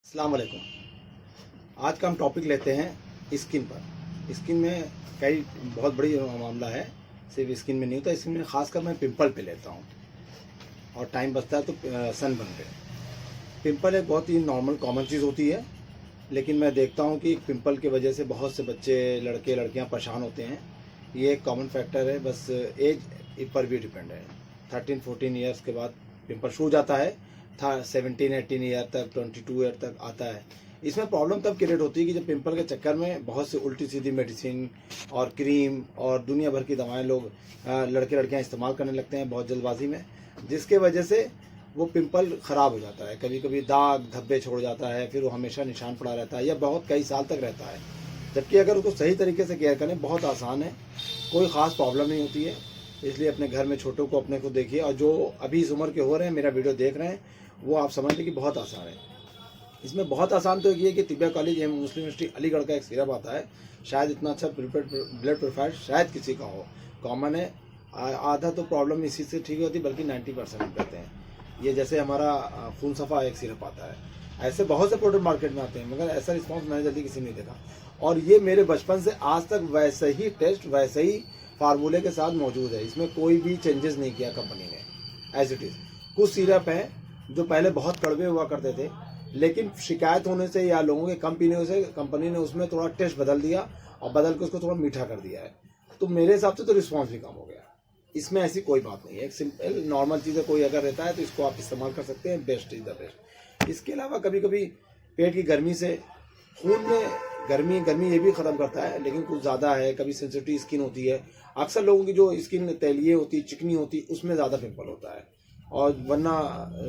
अस्सलाम वालेकुम। आज का हम टॉपिक लेते हैं स्किन पर। स्किन में कई बहुत बड़ी मामला है, सिर्फ स्किन में नहीं होता। स्किन में खासकर मैं पिंपल पे लेता हूँ और टाइम बचता है तो सनबर्न पे। पिंपल एक बहुत ही नॉर्मल कॉमन चीज़ होती है, लेकिन मैं देखता हूँ कि पिंपल की वजह से बहुत से बच्चे, लड़के लड़कियाँ परेशान होते हैं। ये एक कॉमन फैक्टर है, बस एज पर भी डिपेंड है। 13-14 ईयर्स के बाद पिंपल शुरू हो जाता है, था 17-18 ईयर तक, 22 ईयर तक आता है। इसमें प्रॉब्लम तब क्रिएट होती है कि जब पिंपल के चक्कर में बहुत से उल्टी सीधी मेडिसिन और क्रीम और दुनिया भर की दवाएं लोग लड़के लड़कियां इस्तेमाल करने लगते हैं बहुत जल्दबाजी में, जिसके वजह से वो पिंपल ख़राब हो जाता है। कभी कभी दाग धब्बे छोड़ जाता है, फिर वो हमेशा निशान पड़ा रहता है या बहुत कई साल तक रहता है। जबकि अगर उसको सही तरीके से केयर करें बहुत आसान है, कोई ख़ास प्रॉब्लम नहीं होती है। इसलिए अपने घर में छोटों को अपने को देखिए, और जो अभी इस उम्र के हो रहे हैं, मेरा वीडियो देख रहे हैं, वो आप समझ लें कि बहुत आसान है। इसमें बहुत आसान तो ये कि तिबिया कॉलेज एवं मुस्लिम यूनिवर्सिटी अलीगढ़ का एक सिरप आता है। शायद इतना अच्छा ब्लड प्योरीफायर शायद किसी का हो, कॉमन है। आधा तो प्रॉब्लम इसी से ठीक होती, बल्कि 90% हम कहते हैं। ये जैसे हमारा खून सफ़ा एक सिरप आता है, ऐसे बहुत से प्रोडक्ट मार्केट में आते हैं, मगर ऐसा रिस्पॉन्स मैंने जल्दी किसी ने नहीं देखा। और ये मेरे बचपन से आज तक वैसे ही टेस्ट, वैसे ही फार्मूले के साथ मौजूद है। इसमें कोई भी चेंजेस नहीं किया कंपनी ने, एज इट इज़। कुछ सिरप हैं जो पहले बहुत कड़वे हुआ करते थे, लेकिन शिकायत होने से या लोगों के कम पीने से कंपनी ने उसमें थोड़ा टेस्ट बदल दिया और बदल के उसको थोड़ा मीठा कर दिया है। तो मेरे हिसाब से तो रिस्पॉन्स भी कम हो गया। इसमें ऐसी कोई बात नहीं है, एक सिंपल नॉर्मल चीज़ है। कोई अगर रहता है तो इसको आप इस्तेमाल कर सकते हैं, बेस्ट इज़ द बेस्ट। इसके अलावा कभी कभी पेट की गर्मी से, खून में गर्मी ये भी ख़त्म करता है, लेकिन कुछ ज़्यादा है। कभी सेंसिटिव स्किन होती है, अक्सर लोगों की जो स्किन तैलीय होती, चिकनी होती, उसमें ज़्यादा पिंपल होता है, और वरना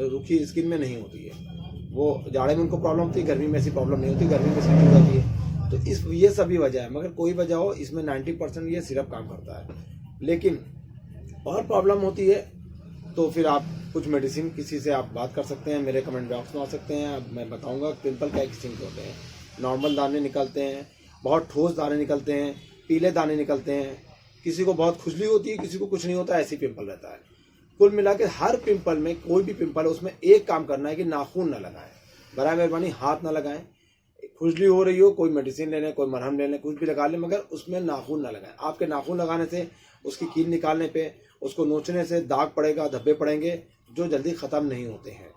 रूखी स्किन में नहीं होती है। वो जाड़े में उनको प्रॉब्लम होती है, गर्मी में ऐसी प्रॉब्लम नहीं होती, गर्मी में स्किन हो जाती है। तो ये सभी वजह है, मगर कोई वजह हो, इसमें 90% ये सिरप काम करता है। लेकिन और प्रॉब्लम होती है तो फिर आप कुछ मेडिसिन किसी से आप बात कर सकते हैं, मेरे कमेंट बॉक्स में आ सकते हैं। अब मैं बताऊंगा पिंपल क्या किस्म के होते हैं। नॉर्मल दाने निकलते हैं, बहुत ठोस दाने निकलते हैं, पीले दाने निकलते हैं, किसी को बहुत खुजली होती है, किसी को कुछ नहीं होता, ऐसी पिंपल रहता है। कुल मिला के हर पिंपल में, कोई भी पिंपल है उसमें एक काम करना है कि नाखून ना लगाएं, बराए मेहरबानी हाथ ना लगाएं। खुजली हो रही हो, कोई मेडिसिन ले लें, कोई मरहम ले लें, कुछ भी लगा लें, मगर उसमें नाखून ना लगाएं। आपके नाखून लगाने से, उसकी कील निकालने पे, उसको नोचने से दाग पड़ेगा, धब्बे पड़ेंगे, जो जल्दी ख़त्म नहीं होते हैं।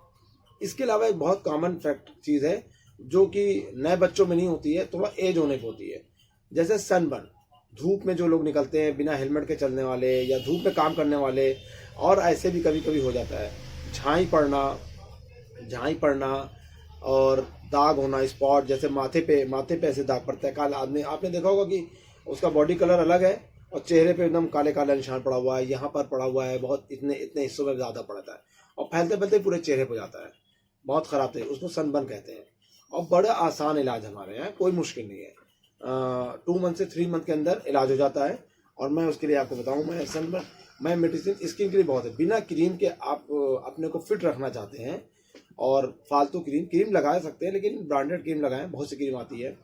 इसके अलावा एक बहुत कॉमन फैक्ट चीज़ है जो कि नए बच्चों में नहीं होती है, थोड़ा एज होने पर होती है। जैसे सनबर्न, धूप में जो लोग निकलते हैं बिना हेलमेट के चलने वाले, या धूप में काम करने वाले, और ऐसे भी कभी कभी हो जाता है। झाई पड़ना और दाग होना, स्पॉट, जैसे माथे पे ऐसे दाग पड़ता है। काला आदमी, आपने देखा होगा कि उसका बॉडी कलर अलग है और चेहरे पे एकदम काले काले निशान पड़ा हुआ है, यहाँ पर पड़ा हुआ है, बहुत इतने इतने हिस्सों में ज़्यादा पड़ता है, और फैलते फैलते पूरे चेहरे पर जाता है। बहुत ख़राब थे, उसको सनबर्न कहते हैं। और बड़ा आसान इलाज हमारे यहाँ, कोई मुश्किल नहीं है। 2 मंथ से 3 मंथ के अंदर इलाज हो जाता है। और मैं उसके लिए आपको बताऊँ, मैं मेडिसिन स्किन के लिए बहुत है। बिना क्रीम के आप अपने को फिट रखना चाहते हैं और फालतू क्रीम लगा सकते हैं, लेकिन ब्रांडेड क्रीम लगाएं, बहुत सी क्रीम आती है।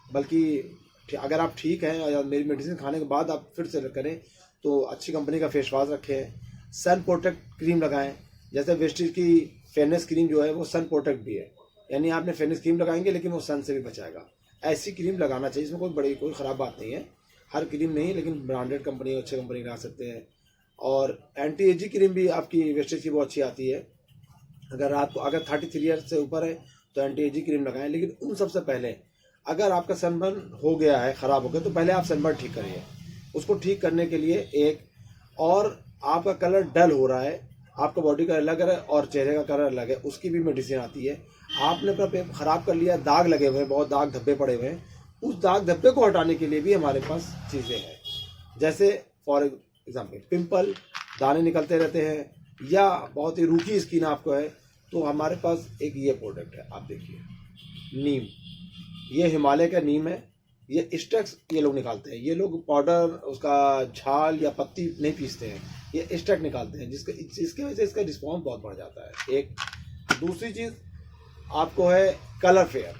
बल्कि अगर आप ठीक हैं या मेरी मेडिसिन खाने के बाद आप फिर से करें तो अच्छी कंपनी का फेस वॉश रखें, सन प्रोटेक्ट क्रीम लगाएं। जैसे वेस्टीज की फेयरनेस क्रीम जो है वो सन प्रोटेक्ट भी है, यानी आपने फेयरनेस क्रीम लगाएंगे लेकिन वो सन से भी बचाएगा। ऐसी क्रीम लगाना चाहिए, इसमें कोई ख़राब बात नहीं है। हर क्रीम नहीं, लेकिन ब्रांडेड कंपनी, अच्छी कंपनी लगा सकते हैं। और एंटी एजिंग क्रीम भी आपकी वेस्टेज की बहुत अच्छी आती है। अगर 33 ईयर से ऊपर है तो एंटी एजिंग क्रीम लगाएं। लेकिन उन सबसे पहले, अगर आपका सनबर्न हो गया है, ख़राब हो गया, तो पहले आप सनबर्न ठीक करिए। उसको ठीक करने के लिए और आपका कलर डल हो रहा है, आपका बॉडी का अलग है और चेहरे का कलर अलग है, उसकी भी मेडिसिन आती है। आपने अपना पेट ख़राब कर लिया, दाग लगे हुए हैं, बहुत दाग धब्बे पड़े हुए हैं, उस दाग धब्बे को हटाने के लिए भी हमारे पास चीज़ें हैं। जैसे फॉर एग्जाम्पल पिंपल, दाने निकलते रहते हैं, या बहुत ही रूखी स्किन आपको है, तो हमारे पास एक ये प्रोडक्ट है, आप देखिए, नीम। ये हिमालय का नीम है। ये स्टेक्स ये लोग निकालते हैं, ये लोग पाउडर, उसका छाल या पत्ती नहीं पीसते हैं, ये स्टेक निकालते हैं, जिसकी वजह से इसका रिस्पॉन्स बहुत बढ़ जाता है। एक दूसरी चीज़ आपको है कलर फेयर।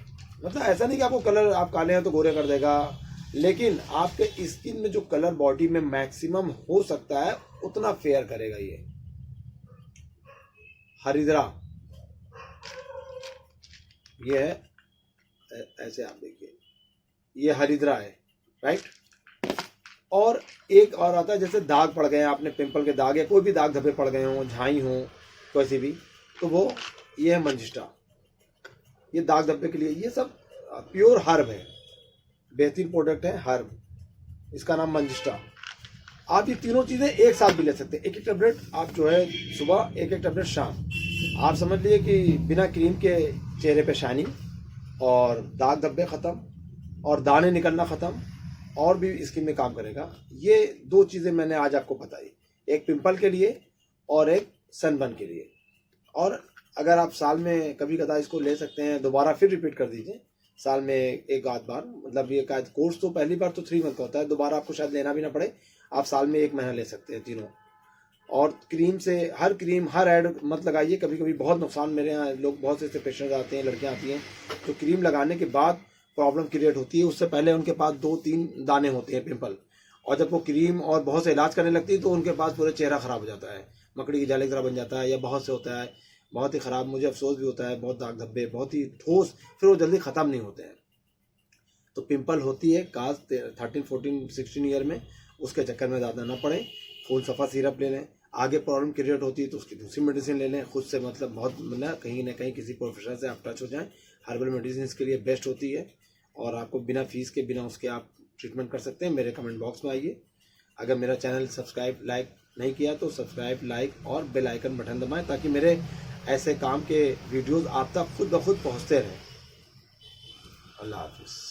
मतलब ऐसा नहीं कि आपको कलर, आप काले हैं तो गोरे कर देगा, लेकिन आपके स्किन में जो कलर बॉडी में मैक्सिमम हो सकता है उतना फेयर करेगा ये। हरिद्रा, ये है ऐसे आप देखिए, ये हरिद्रा है, राइट। और एक और आता है जैसे दाग पड़ गए हैं, आपने पिंपल के दाग या कोई भी दाग धब्बे पड़ गए हों, झाई हों कैसे भी, तो वो ये है मंजिष्ठा, ये दाग धब्बे के लिए। ये सब प्योर हर्ब है, बेहतरीन प्रोडक्ट है हर्ब, इसका नाम मंजिष्ठा। आप ये तीनों चीज़ें एक साथ भी ले सकते हैं, एक एक टैबलेट आप जो है सुबह, एक एक टैबलेट शाम। आप समझ लीजिए कि बिना क्रीम के चेहरे पे शाइनिंग और दाग धब्बे ख़त्म और दाने निकलना ख़त्म, और भी स्किन में काम करेगा। ये 2 चीज़ें मैंने आज आपको बताई, एक पिंपल के लिए और एक सनबर्न के लिए। और अगर आप साल में कभी कदा इसको ले सकते हैं, दोबारा फिर रिपीट कर दीजिए साल में एक आध बार, मतलब ये कोर्स तो पहली बार तो 3 मंथ का होता है, दोबारा आपको शायद लेना भी ना पड़े, आप साल में 1 महीना ले सकते हैं तीनों। और क्रीम से, हर क्रीम हर ऐड मत लगाइए, कभी कभी बहुत नुकसान, मेरे यहाँ लोग बहुत से पेशेंट आते हैं, लड़कियाँ आती हैं, तो क्रीम लगाने के बाद प्रॉब्लम क्रिएट होती है, उससे पहले उनके पास 2-3 दाने होते हैं पिंपल, और जब वो क्रीम और बहुत से इलाज करने लगती है तो उनके पास पूरा चेहरा ख़राब हो जाता है, मकड़ी की जाले की तरह बन जाता है, या बहुत से होता है बहुत ही ख़राब, मुझे अफसोस भी होता है, बहुत दाग धब्बे, बहुत ही ठोस, फिर वो जल्दी ख़त्म नहीं होते हैं। तो पिंपल होती है काज 13, 14, 16 ईयर में, उसके चक्कर में ज़्यादा ना पड़े, खून सफ़ा सिरप ले लें। आगे प्रॉब्लम क्रिएट होती है तो उसकी दूसरी मेडिसिन ले लें खुद से, मतलब बहुत ना कहीं किसी प्रोफेशनल से आप टच हो जाएं। हर्बल मेडिसिन के लिए बेस्ट होती है, और आपको बिना फीस के, बिना उसके आप ट्रीटमेंट कर सकते हैं। मेरे कमेंट बॉक्स में आइए। अगर मेरा चैनल सब्सक्राइब लाइक नहीं किया तो सब्सक्राइब, लाइक और बेल आइकन बटन दबाएं, ताकि मेरे ऐसे काम के वीडियोस आप तक खुद ब खुद पहुँचते रहें। अल्लाह हाफिज़।